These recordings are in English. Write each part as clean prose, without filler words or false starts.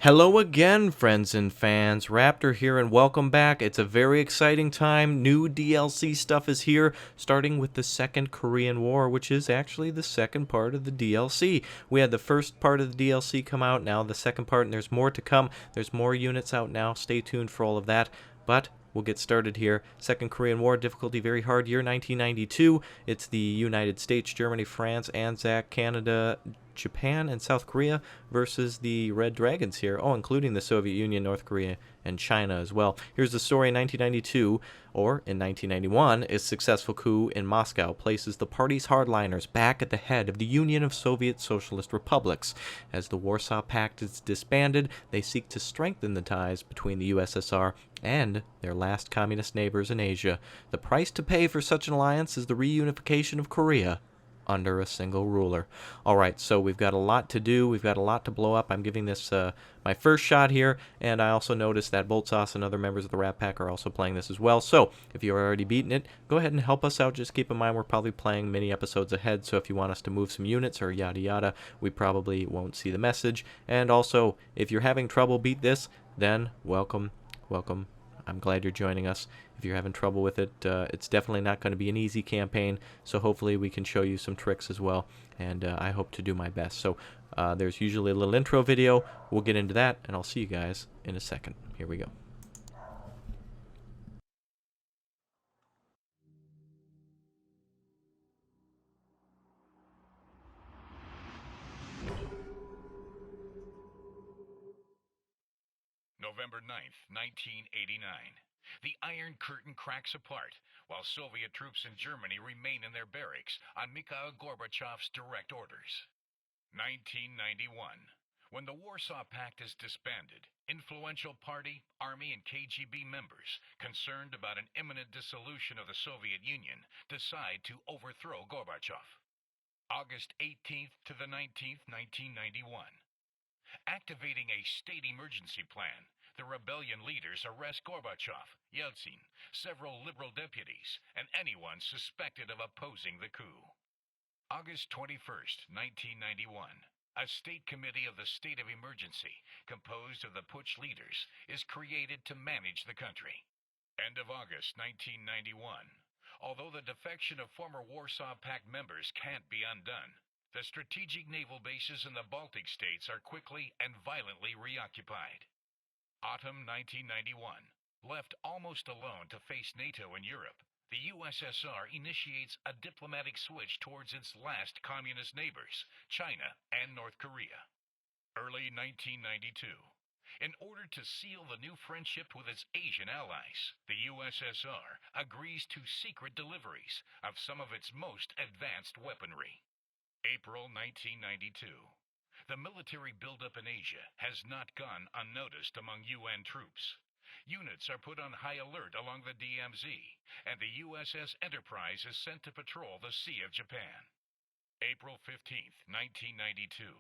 Hello again, friends and fans. Raptor here, and welcome back. It's a very exciting time. New DLC stuff is here, starting with the Second Korean War, which is actually the second part of the DLC. We had the first part of the DLC come out, now the second part, and there's more to come. There's more units out now. Stay tuned for all of that. But we'll get started here. Second Korean War, difficulty very hard, year 1992. It's the United States, Germany, France, Anzac, Canada, Japan, and South Korea versus the Red Dragons here. Oh, including the Soviet Union, North Korea, and China as well. Here's the story. In 1992, or in 1991, a successful coup in Moscow places the party's hardliners back at the head of the Union of Soviet Socialist Republics. As the Warsaw Pact is disbanded, they seek to strengthen the ties between the USSR and their last communist neighbors in Asia. The price to pay for such an alliance is the reunification of Korea under a single ruler. Alright, so we've got a lot to do. We've got a lot to blow up. I'm giving this my first shot here, and I also noticed that Bolt Sauce and other members of the Rat Pack are also playing this as well. So, if you've already beaten it, go ahead and help us out. Just keep in mind we're probably playing many episodes ahead, so if you want us to move some units or yada yada, we probably won't see the message. And also, if you're having trouble beat this, then welcome. I'm glad you're joining us. If you're having trouble with it, it's definitely not going to be an easy campaign, so hopefully we can show you some tricks as well, and I hope to do my best. So there's usually a little intro video. We'll get into that, and I'll see you guys in a second. Here we go. November 9th, 1989. The Iron Curtain cracks apart, while Soviet troops in Germany remain in their barracks on Mikhail Gorbachev's direct orders. 1991. When the Warsaw Pact is disbanded, influential party, army, and KGB members, concerned about an imminent dissolution of the Soviet Union, decide to overthrow Gorbachev. August 18th to the 19th, 1991. Activating a state emergency plan, the rebellion leaders arrest Gorbachev, Yeltsin, several liberal deputies, and anyone suspected of opposing the coup. August 21st, 1991. A state committee of the state of emergency, composed of the Putsch leaders, is created to manage the country. End of August 1991. Although the defection of former Warsaw Pact members can't be undone, the strategic naval bases in the Baltic states are quickly and violently reoccupied. Autumn 1991. Left almost alone to face NATO in Europe, the USSR initiates a diplomatic switch towards its last communist neighbors, China and North Korea. Early 1992. In order to seal the new friendship with its Asian allies, the USSR agrees to secret deliveries of some of its most advanced weaponry. April 1992. The military buildup in Asia has not gone unnoticed among UN troops. Units are put on high alert along the DMZ, and the USS Enterprise is sent to patrol the Sea of Japan. April 15th, 1992.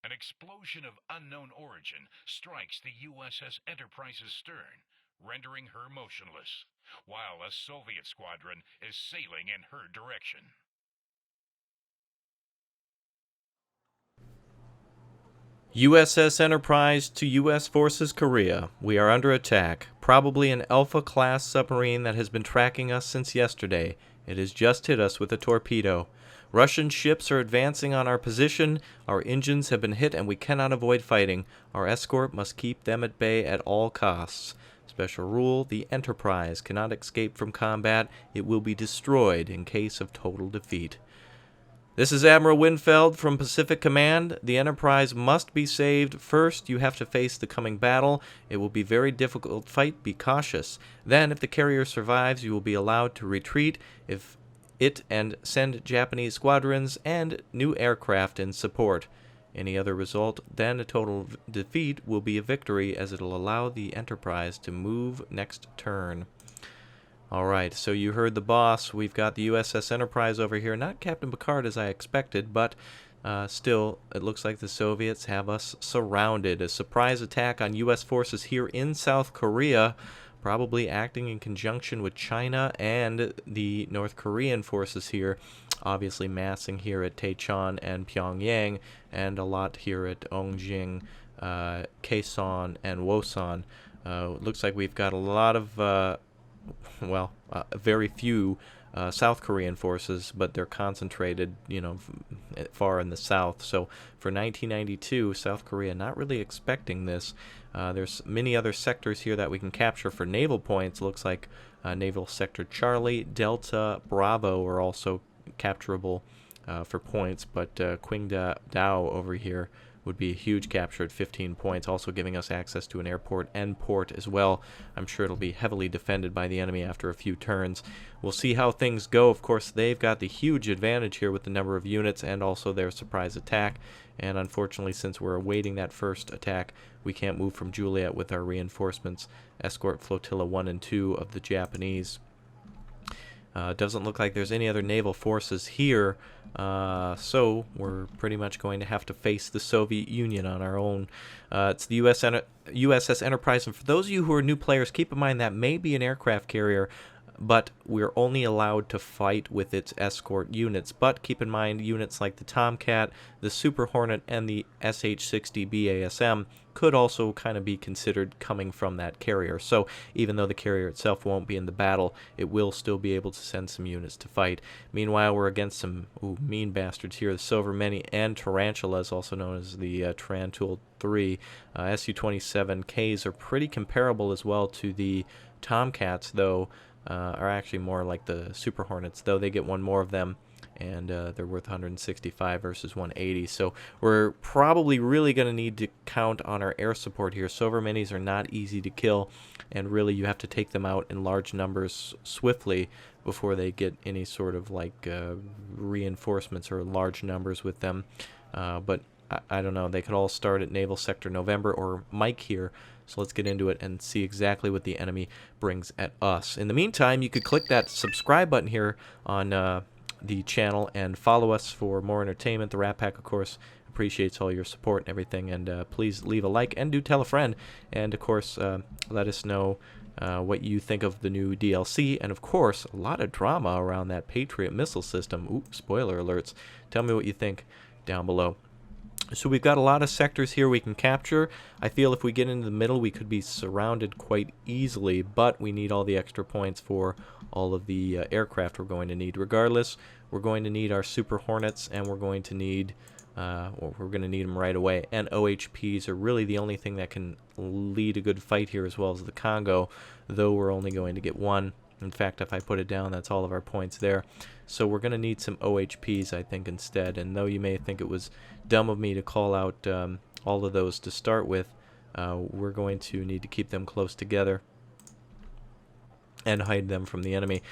An explosion of unknown origin strikes the USS Enterprise's stern, rendering her motionless, while a Soviet squadron is sailing in her direction. USS Enterprise to U.S. Forces Korea. We are under attack. Probably an Alpha-class submarine that has been tracking us since yesterday. It has just hit us with a torpedo. Russian ships are advancing on our position. Our engines have been hit and we cannot avoid fighting. Our escort must keep them at bay at all costs. Special rule, the Enterprise cannot escape from combat. It will be destroyed in case of total defeat. This is Admiral Winfeld from Pacific Command. The Enterprise must be saved. First, you have to face the coming battle. It will be a very difficult fight. Be cautious. Then, if the carrier survives, you will be allowed to retreat and send Japanese squadrons and new aircraft in support. Any other result, then a total defeat will be a victory, as it will allow the Enterprise to move next turn. Alright, so you heard the boss. We've got the USS Enterprise over here. Not Captain Picard as I expected, but still, it looks like the Soviets have us surrounded. A surprise attack on U.S. forces here in South Korea, probably acting in conjunction with China and the North Korean forces here. Obviously massing here at Taechon and Pyongyang, and a lot here at Ongjing, Kaesong and Wosan. Looks like we've got a lot of, very few South Korean forces, but they're concentrated, far in the south. So for 1992, South Korea not really expecting this. There's many other sectors here that we can capture for naval points. Looks like Naval Sector Charlie, Delta, Bravo are also capturable for points, but Qingdao over here would be a huge capture at 15 points, also giving us access to an airport and port as well. I'm sure it'll be heavily defended by the enemy after a few turns. We'll see how things go. Of course, they've got the huge advantage here with the number of units and also their surprise attack. And unfortunately, since we're awaiting that first attack, we can't move from Juliet with our reinforcements. Escort Flotilla 1 and 2 of the Japanese. Doesn't look like there's any other naval forces here, so we're pretty much going to have to face the Soviet Union on our own. It's the USS Enterprise, and for those of you who are new players, keep in mind that may be an aircraft carrier, but we're only allowed to fight with its escort units. But keep in mind, units like the Tomcat, the Super Hornet, and the SH-60 BASM could also kind of be considered coming from that carrier. So even though the carrier itself won't be in the battle, it will still be able to send some units to fight. Meanwhile, we're against some mean bastards here, the Silvermany and Tarantulas, also known as the Tarantul 3. Su-27Ks are pretty comparable as well to the Tomcats, though, are actually more like the Super Hornets, though they get one more of them, and they're worth 165 versus 180. So we're probably really going to need to count on our air support here. Silvermanys are not easy to kill, and really you have to take them out in large numbers swiftly before they get any sort of like reinforcements or large numbers with them. But I don't know, they could all start at Naval Sector November or Mike here. So let's get into it and see exactly what the enemy brings at us. In the meantime, you could click that subscribe button here on the channel and follow us for more entertainment. The Rat Pack, of course, appreciates all your support and everything. And please leave a like and do tell a friend. And, of course, let us know what you think of the new DLC. And, of course, a lot of drama around that Patriot missile system. Ooh, spoiler alerts. Tell me what you think down below. So we've got a lot of sectors here we can capture. I feel if we get into the middle, we could be surrounded quite easily, but we need all the extra points for all of the aircraft we're going to need. Regardless, we're going to need our Super Hornets, and we're going to need them right away. And OHPs are really the only thing that can lead a good fight here, as well as the Congo, though we're only going to get one. In fact, if I put it down, that's all of our points there. So we're going to need some OHPs, I think, instead. And though you may think it was dumb of me to call out all of those to start with, we're going to need to keep them close together and hide them from the enemy.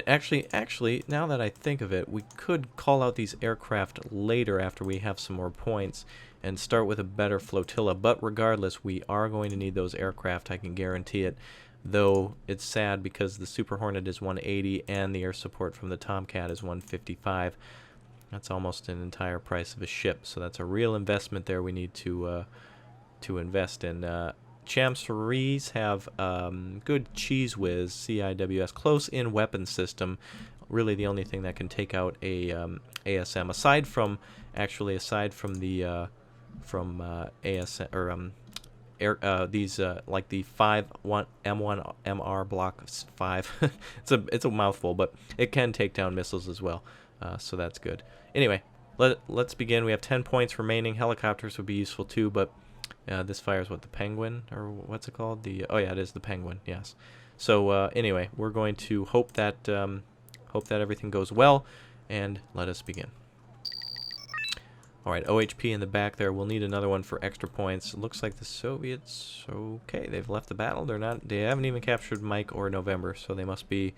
Actually, now that I think of it, we could call out these aircraft later after we have some more points and start with a better flotilla. But regardless, we are going to need those aircraft, I can guarantee it. Though it's sad because the Super Hornet is 180 and the air support from the Tomcat is 155. That's almost an entire price of a ship, so that's a real investment there we need to invest in. Chamseries have good cheese whiz, CIWS, close-in weapon system. Really the only thing that can take out a ASM, aside from the ASM or these like the 5-1 M1 MR Block 5. it's a mouthful, but it can take down missiles as well, so that's good. Anyway, let's begin. We have 10 points remaining. Helicopters would be useful too, but this fires what, the Penguin, or what's it called? Oh yeah, it is the Penguin. Yes. So anyway, we're going to hope that everything goes well, and let us begin. Alright, OHP in the back there. We'll need another one for extra points. It looks like the Soviets, okay, they've left the battle. They haven't even captured Mike or November, so they must be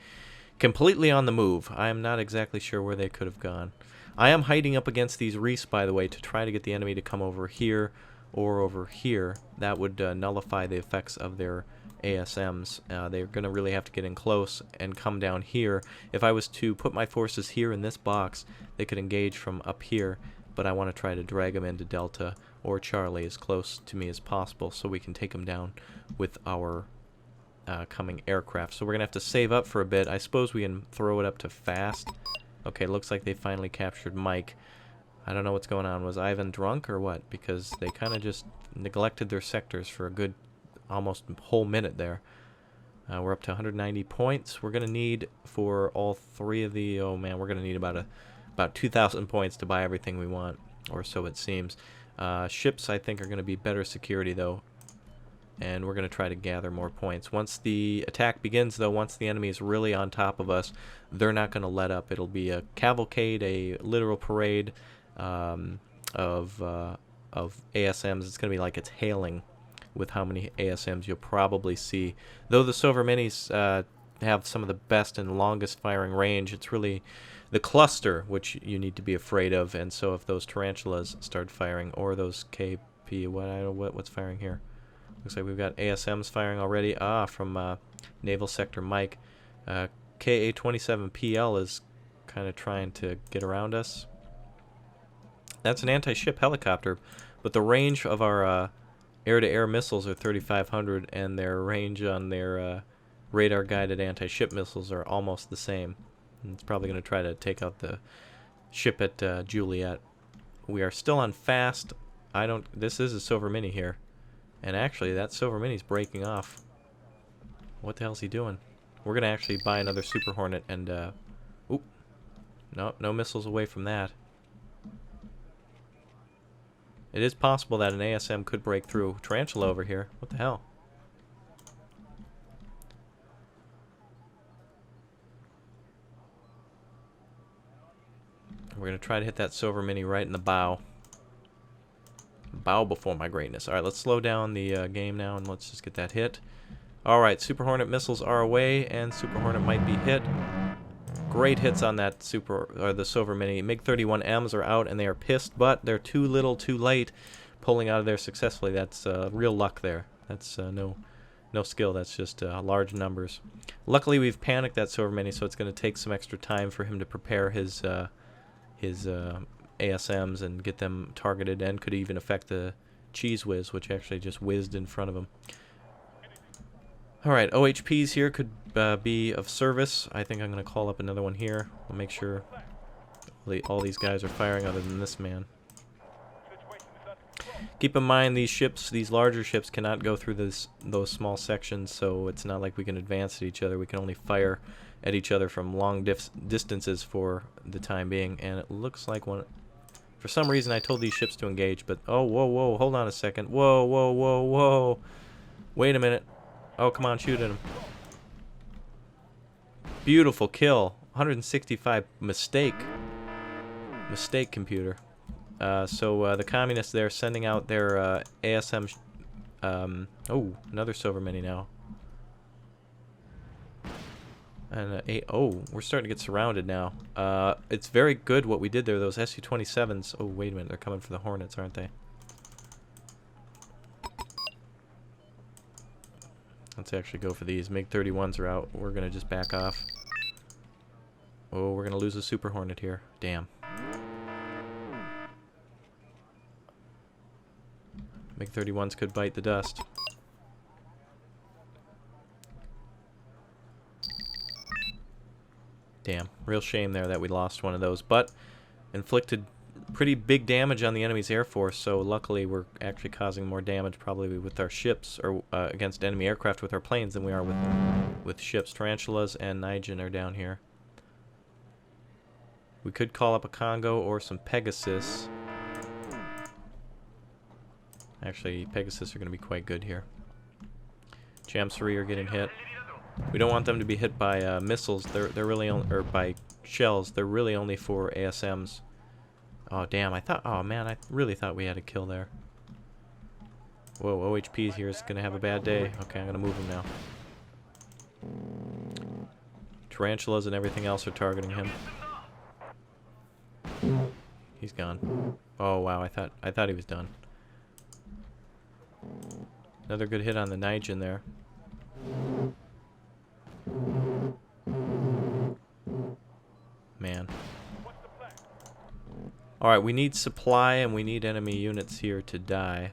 completely on the move. I am not exactly sure where they could have gone. I am hiding up against these reefs, by the way, to try to get the enemy to come over here or over here. That would nullify the effects of their ASMs. They're going to really have to get in close and come down here. If I was to put my forces here in this box, they could engage from up here. But I want to try to drag them into Delta or Charlie as close to me as possible so we can take them down with our coming aircraft. So we're going to have to save up for a bit. I suppose we can throw it up to fast. Okay, looks like they finally captured Mike. I don't know what's going on. Was Ivan drunk or what? Because they kind of just neglected their sectors for a good almost whole minute there. We're up to 190 points. We're going to need for all three of the... Oh, man, we're going to need about 2,000 points to buy everything we want, or so it seems. Ships, I think, are going to be better security, though. And we're going to try to gather more points. Once the attack begins, though, once the enemy is really on top of us, they're not going to let up. It'll be a cavalcade, a literal parade of ASMs. It's going to be like it's hailing with how many ASMs you'll probably see. Though the Silver Minis have some of the best and longest firing range, it's really the cluster which you need to be afraid of. And so if those tarantulas start firing, or those KP, what's firing here? Looks like we've got ASMs firing already. From Naval Sector Mike. KA-27PL is kind of trying to get around us. That's an anti-ship helicopter, but the range of our air-to-air missiles are 3,500, and their range on their radar-guided anti-ship missiles are almost the same. And it's probably going to try to take out the ship at Juliet. We are still on fast. This is a Silver Mini here. And actually, that Silver Mini's breaking off. What the hell's he doing? We're going to actually buy another Super Hornet and, oop. No missiles away from that. It is possible that an ASM could break through. Tarantula over here. What the hell? We're going to try to hit that Silver Mini right in the bow. Bow before my greatness. Alright, let's slow down the game now and let's just get that hit. Alright, Super Hornet missiles are away, and Super Hornet might be hit. Great hits on that the Silver Mini. MiG-31Ms are out and they are pissed, but they're too little, too late, pulling out of there successfully. That's real luck there. That's no skill. That's just large numbers. Luckily, we've panicked that Silver Mini, so it's going to take some extra time for him to prepare his ASMs and get them targeted, and could even affect the Cheese Whiz, which actually just whizzed in front of him. Alright, OHPs here could be of service. I think I'm going to call up another one here. I'll make sure all these guys are firing other than this man. Keep in mind, these ships, these larger ships, cannot go through those small sections, so it's not like we can advance at each other. We can only fire at each other from long distances for the time being, and it looks like one... For some reason, I told these ships to engage, but... Oh, whoa, hold on a second. Whoa. Wait a minute. Oh, come on, shoot at him. Beautiful kill. 165 mistake. Mistake, computer. So the communists there sending out their ASM... oh, another Silver Mini now. And we're starting to get surrounded now. It's very good what we did there. Those Su-27s. Oh, wait a minute. They're coming for the Hornets, aren't they? Let's actually go for these. MiG-31s are out. We're going to just back off. Oh, we're going to lose a Super Hornet here. Damn. MiG-31s could bite the dust. Damn. Real shame there that we lost one of those. But inflicted pretty big damage on the enemy's air force, so luckily we're actually causing more damage probably with our ships, or against enemy aircraft with our planes, than we are with ships. Tarantulas and Nijin are down here. We could call up a Congo or some Pegasus. Actually, Pegasus are going to be quite good here. Jamsuri are getting hit. We don't want them to be hit by missiles. They're really only, or by shells. They're really only for ASMs. Oh, damn, oh man, I really thought we had a kill there. Whoa, OHP here is going to have a bad day. Okay, I'm going to move him now. Tarantulas and everything else are targeting him. He's gone. Oh, wow, I thought he was done. Another good hit on the Nijin there. Man. Alright, we need supply and we need enemy units here to die.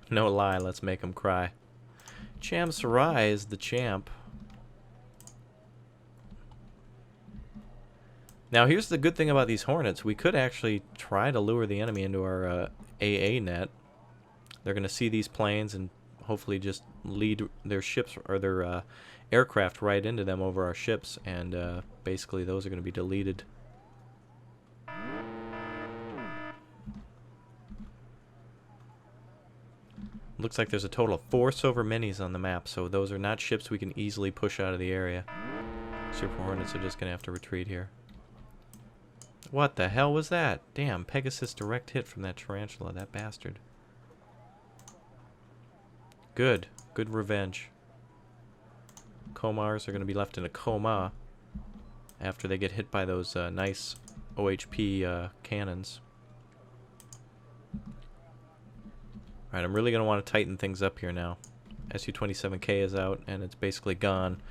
No lie, let's make them cry. Cham Sarai is the champ. Now here's the good thing about these Hornets. We could actually try to lure the enemy into our AA net. They're going to see these planes and hopefully just lead their ships or their aircraft right into them over our ships, and basically those are going to be deleted. Looks like there's a total of 4 Silver Minis on the map, so those are not ships we can easily push out of the area. Super Hornets are just going to have to retreat here. What the hell was that? Damn, Pegasus direct hit from that tarantula, that bastard. Good. Good revenge. Komars are going to be left in a coma after they get hit by those nice OHP cannons. Alright, I'm really going to want to tighten things up here now. Su-27K is out, and it's basically gone.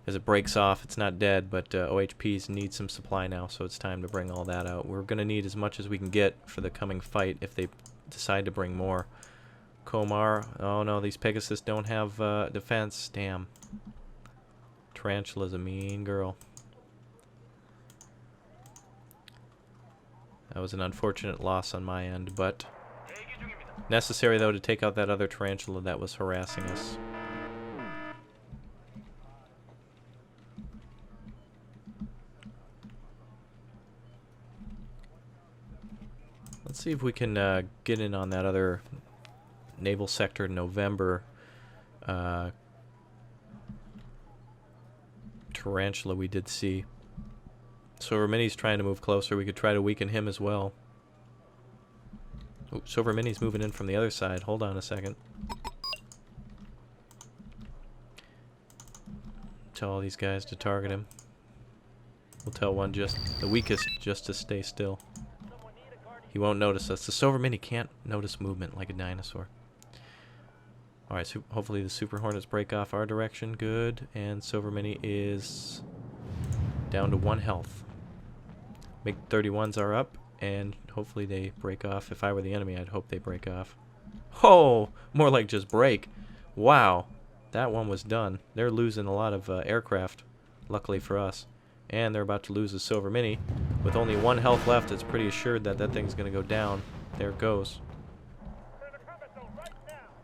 As it breaks off, it's not dead, but OHPs need some supply now, so it's time to bring all that out. We're going to need as much as we can get for the coming fight if they decide to bring more. Komar, oh no, these Pegasus don't have defense. Damn. Tarantula's a mean girl. That was an unfortunate loss on my end, but necessary, though, to take out that other tarantula that was harassing us. Let's see if we can get in on that other naval sector in November. Tarantula we did see. Silver Mini's trying to move closer. We could try to weaken him as well. Oh, Silver Mini's moving in from the other side. Hold on a second. Tell all these guys to target him. We'll tell one just, the weakest, just to stay still. He won't notice us. The Silver Mini can't notice movement like a dinosaur. Alright, so hopefully the Super Hornets break off our direction. Good. And Silver Mini is down to 1 health. MiG-31s are up, and hopefully they break off. If I were the enemy, I'd hope they break off. Oh! More like just break. Wow. That one was done. They're losing a lot of aircraft, luckily for us. And they're about to lose the Silver Mini. With only 1 health left, it's pretty assured that that thing's going to go down. There it goes.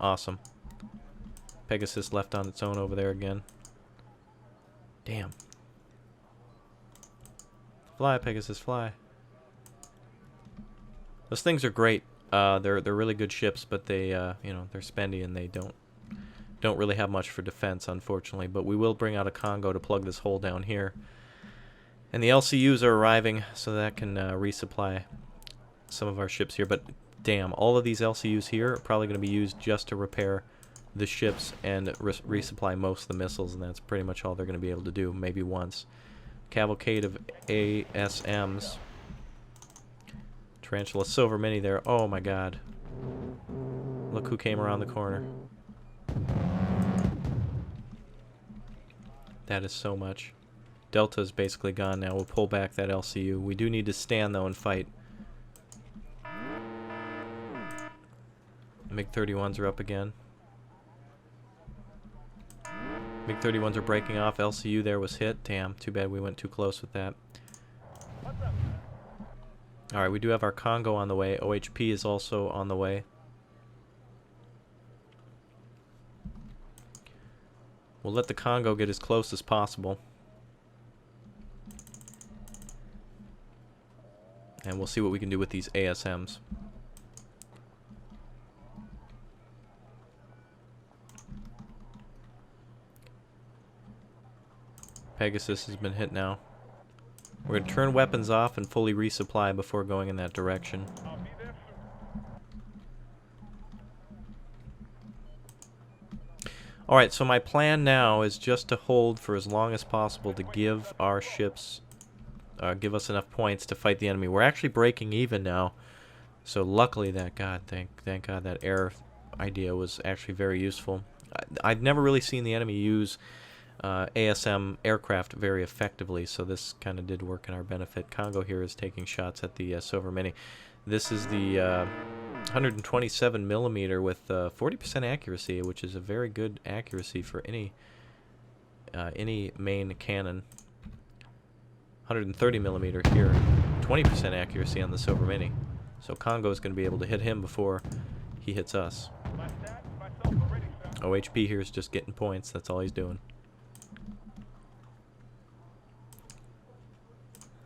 Awesome. Pegasus left on its own over there again. Damn. Fly, Pegasus, fly. Those things are great. They're really good ships, but they you know, they're spendy and they don't really have much for defense, unfortunately. But we will bring out a Congo to plug this hole down here. And the LCUs are arriving, so that can resupply some of our ships here. But damn, all of these LCUs here are probably going to be used just to repair the ships and resupply most of the missiles, and that's pretty much all they're going to be able to do, maybe once. Cavalcade of ASMs. Tarantula Silver Mini there. Oh my god. Look who came around the corner. That is so much. Delta's basically gone now. We'll pull back that LCU. We do need to stand, though, and fight. MiG-31s are up again. MiG-31s are breaking off. LCU there was hit. Damn, too bad we went too close with that. Alright, we do have our Congo on the way. OHP is also on the way. We'll let the Congo get as close as possible. And we'll see what we can do with these ASMs. Pegasus has been hit now. We're going to turn weapons off and fully resupply before going in that direction. Alright, so my plan now is just to hold for as long as possible to give our ships, give us enough points to fight the enemy. We're actually breaking even now, so luckily that, thank God, that air idea was actually very useful. I've never really seen the enemy use ASM aircraft very effectively, so this kind of did work in our benefit. Congo here is taking shots at the Silver Mini. This is the 127 millimeter with 40% accuracy, which is a very good accuracy for any main cannon. 130 millimeter here, 20% accuracy on the Silver Mini. So Congo is going to be able to hit him before he hits us. OHP here is just getting points. That's all he's doing.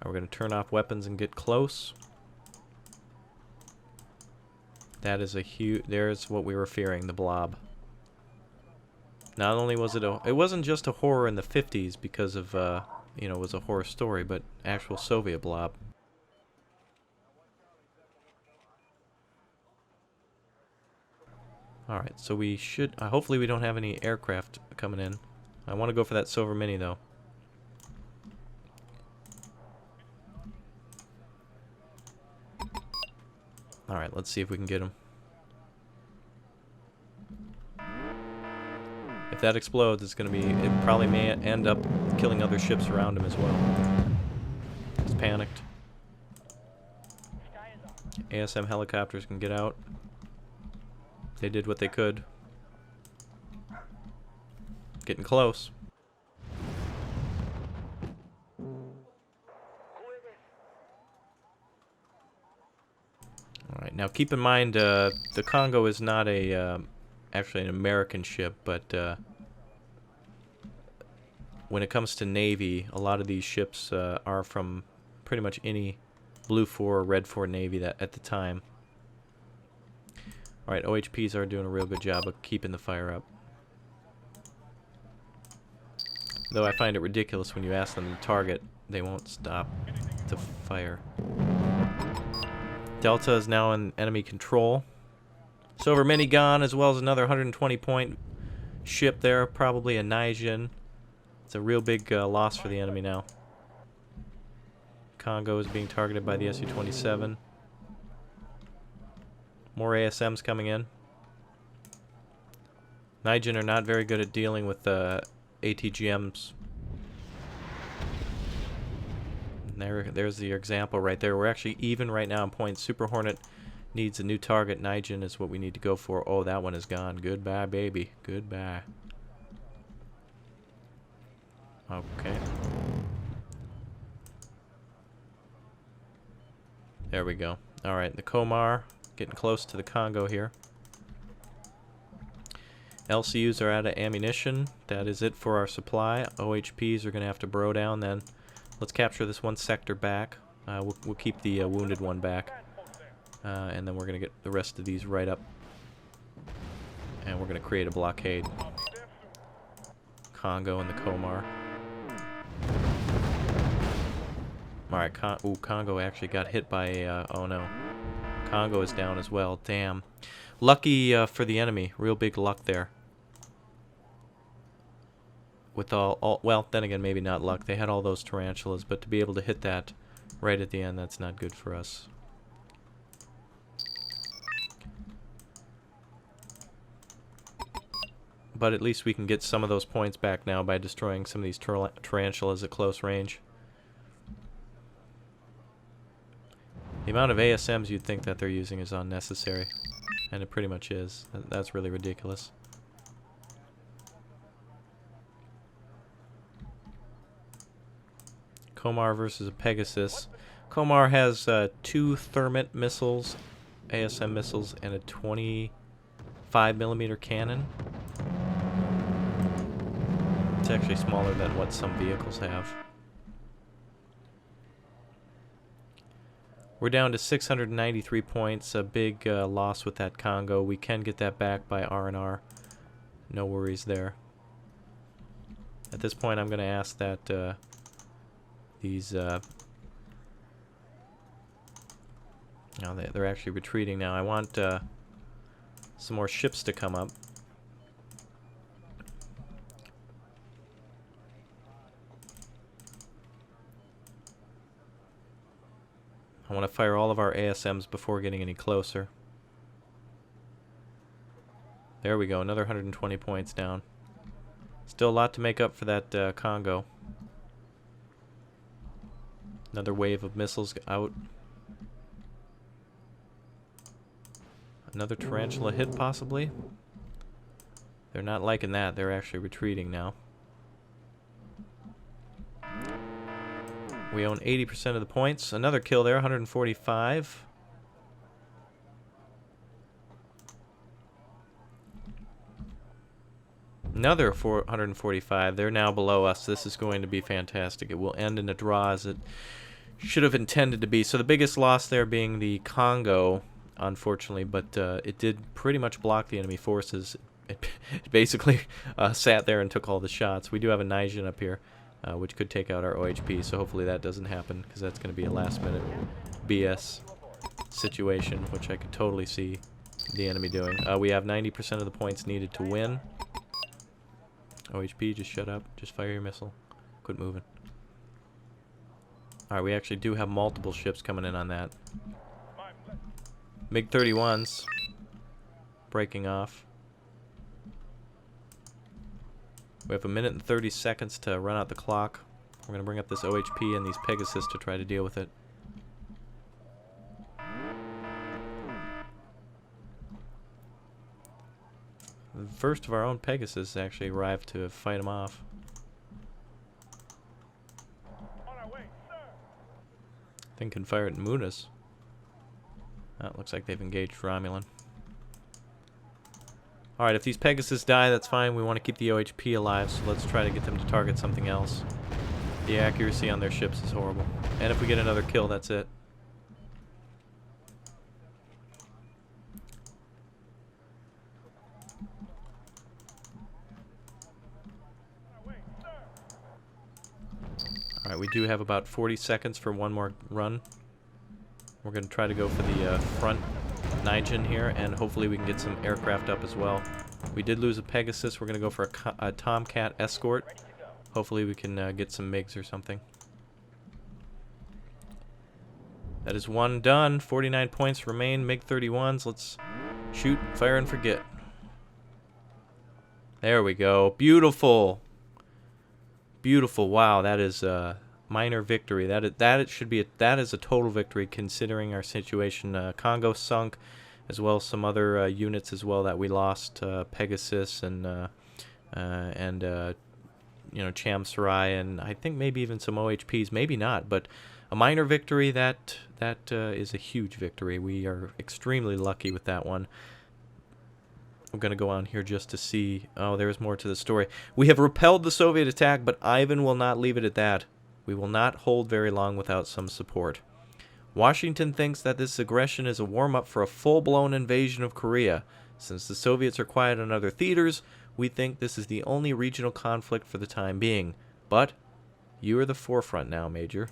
We're going to turn off weapons and get close. That is a huge... There's what we were fearing, the blob. Not only was it it wasn't just a horror in the 50s because of, you know, it was a horror story, but actual Soviet blob. Alright, so we should... hopefully we don't have any aircraft coming in. I want to go for that silver mini, though. Alright, let's see if we can get him. If that explodes, it's going to be... It probably may end up killing other ships around him as well. He's panicked. ASM helicopters can get out. They did what they could. Getting close. Alright, now keep in mind, the Congo is not a, actually an American ship, but when it comes to Navy, a lot of these ships are from pretty much any Blue 4 or Red 4 Navy that at the time. Alright, OHPs are doing a real good job of keeping the fire up. Though I find it ridiculous when you ask them to target, they won't stop to fire. Delta is now in enemy control. Silver Mini gone, as well as another 120 point ship there, probably a Nijin. It's a real big loss for the enemy now. Congo is being targeted by the Su-27. More ASMs coming in. Nijin are not very good at dealing with ATGMs. There's the example right there. We're actually even right now in points. Super Hornet needs a new target. Nijin is what we need to go for. Oh, that one is gone. Goodbye, baby. Goodbye. Okay. There we go. Alright, the Komar getting close to the Congo here. LCUs are out of ammunition. That is it for our supply. OHPs are going to have to bro down then. Let's capture this one sector back. We'll keep the wounded one back. And then we're going to get the rest of these right up. And we're going to create a blockade. Congo and the Komar. Alright, Congo actually got hit by... oh no. Congo is down as well. Damn. Lucky for the enemy. Real big luck there. With all... Well, then again, maybe not luck. They had all those tarantulas, but to be able to hit that right at the end, that's not good for us. But at least we can get some of those points back now by destroying some of these tarantulas at close range. The amount of ASMs you'd think that they're using is unnecessary. And it pretty much is. That's really ridiculous. Komar versus a Pegasus. Komar has 2 Thermit missiles, ASM missiles, and a 25mm cannon. It's actually smaller than what some vehicles have. We're down to 693 points, a big loss with that Congo. We can get that back by R&R. No worries there. At this point, I'm going to ask that these... no, they're actually retreating now. I want some more ships to come up. I want to fire all of our ASMs before getting any closer. There we go, another 120 points down. Still a lot to make up for that Congo. Another wave of missiles out. Another tarantula hit, possibly. They're not liking that. They're actually retreating now. We own 80% of the points. Another kill there, 145. Another 445. They're now below us. This is going to be fantastic. It will end in a draw as it should have intended to be. So the biggest loss there being the Congo, unfortunately, but it did pretty much block the enemy forces. It basically sat there and took all the shots. We do have a Nijin up here, which could take out our OHP, so hopefully that doesn't happen, because that's going to be a last-minute BS situation, which I could totally see the enemy doing. We have 90% of the points needed to win. OHP, just shut up. Just fire your missile. Quit moving. Alright, we actually do have multiple ships coming in on that. MiG-31s breaking off. We have 1 minute and 30 seconds to run out the clock. We're going to bring up this OHP and these Pegasus to try to deal with it. The first of our own Pegasus actually arrived to fight him off. I think can fire at Munas. It looks like they've engaged Romulan. Alright, if these Pegasus die, that's fine. We want to keep the OHP alive, so let's try to get them to target something else. The accuracy on their ships is horrible. And if we get another kill, that's it. Alright, we do have about 40 seconds for one more run. We're going to try to go for the front Nijin here, and hopefully we can get some aircraft up as well. We did lose a Pegasus. We're going to go for a Tomcat escort. Hopefully we can get some MiGs or something. That is one done. 49 points remain. MiG-31s. Let's shoot, fire, and forget. There we go. Beautiful. Beautiful. Wow, that is a minor victory. That is a total victory considering our situation. Congo sunk, as well as some other units as well that we lost. Pegasus and you know, Cham Sarai, and I think maybe even some OHPs. Maybe not, but a minor victory. That is a huge victory. We are extremely lucky with that one. I'm going to go on here just to see. Oh, there's more to the story. We have repelled the Soviet attack, but Ivan will not leave it at that. We will not hold very long without some support. Washington thinks that this aggression is a warm-up for a full-blown invasion of Korea. Since the Soviets are quiet on other theaters, we think this is the only regional conflict for the time being. But you are the forefront now, Major.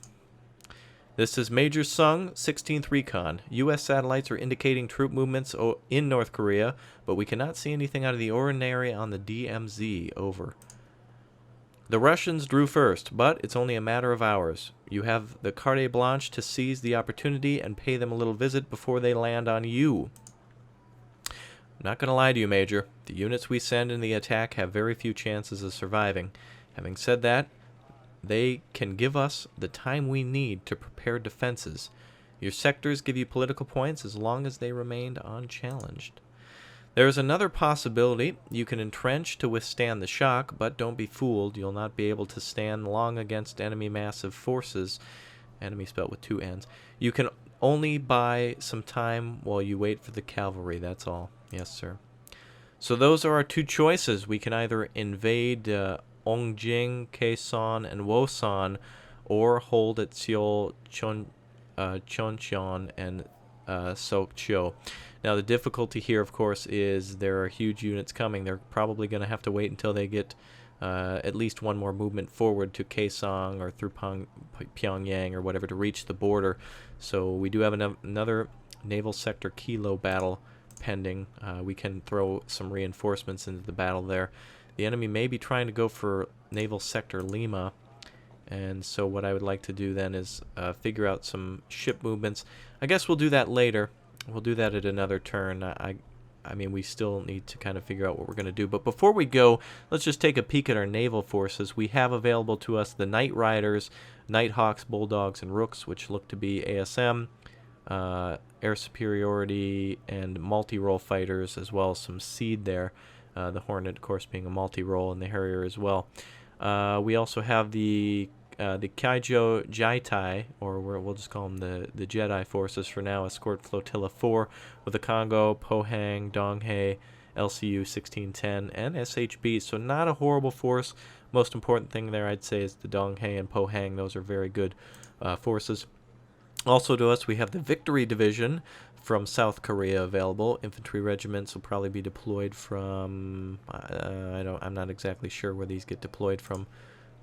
This is Major Sung, 16th Recon. U.S. satellites are indicating troop movements in North Korea, but we cannot see anything out of the ordinary on the DMZ. Over. The Russians drew first, but it's only a matter of hours. You have the carte blanche to seize the opportunity and pay them a little visit before they land on you. I'm not going to lie to you, Major. The units we send in the attack have very few chances of surviving. Having said that, they can give us the time we need to prepare defenses. Your sectors give you political points as long as they remained unchallenged. There is another possibility. You can entrench to withstand the shock, but don't be fooled. You'll not be able to stand long against enemy massive forces. Enemy spelled with 2 N's. You can only buy some time while you wait for the cavalry. That's all. Yes, sir. So those are our two choices. We can either invade Ongjing, Kaesong, and Wosan, or hold at Seoul, Choncheon, and Sokcho. Now the difficulty here, of course, is there are huge units coming. They're probably going to have to wait until they get at least one more movement forward to Kaesong or through Pyongyang or whatever to reach the border. So we do have another naval sector Kilo battle pending. We can throw some reinforcements into the battle there. The enemy may be trying to go for naval sector Lima, and so what I would like to do then is figure out some ship movements. I guess we'll do that later. We'll do that at another turn. I mean, we still need to kind of figure out what we're going to do. But before we go, let's just take a peek at our naval forces. We have available to us the Night Riders, Nighthawks, Bulldogs, and Rooks, which look to be ASM, air superiority, and multi-role fighters, as well as some seed there. The Hornet, of course, being a multi-role, and the Harrier as well. We also have the Kaijo Jaitai, or we'll just call them the Jedi forces for now, Escort Flotilla 4, with the Congo, Pohang, Donghae, LCU 1610, and SHB. So not a horrible force. Most important thing there, I'd say, is the Donghae and Pohang. Those are very good forces. Also to us, we have the Victory Division from South Korea available. Infantry regiments will probably be deployed from. I'm not exactly sure where these get deployed from.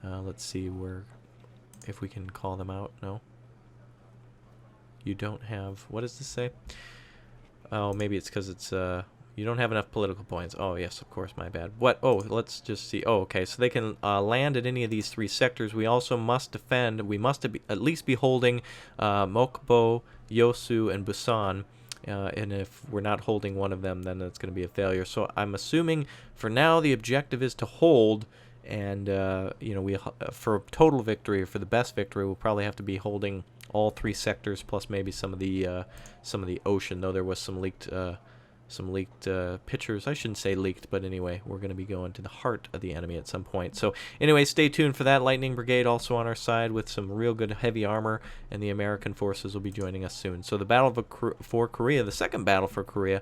Let's see if we can call them out. No. You don't have. What does this say? Oh, maybe it's because it's you don't have enough political points. Oh, yes, of course, my bad. What? Oh, let's just see. Oh, okay, so they can land at any of these 3 sectors. We also must defend. We must at least be holding Mokpo, Yosu, and Busan. And if we're not holding one of them, then it's going to be a failure. So I'm assuming for now the objective is to hold. And we for total victory, or for the best victory, we'll probably have to be holding all 3 sectors plus maybe some of the ocean. Though there was some leaked pictures. I shouldn't say leaked, but anyway, we're going to be going to the heart of the enemy at some point. So anyway, stay tuned for that. Lightning Brigade also on our side with some real good heavy armor, and the American forces will be joining us soon. So the battle for Korea, the second battle for Korea.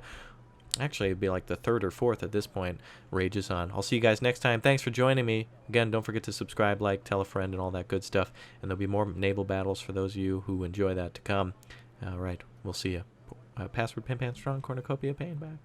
Actually, it'd be like the 3rd or 4th at this point, rages on. I'll see you guys next time. Thanks for joining me. Again, don't forget to subscribe, like, tell a friend, and all that good stuff. And there'll be more naval battles for those of you who enjoy that to come. All right, we'll see you. Password Pimpan Strong, Cornucopia, Pain back.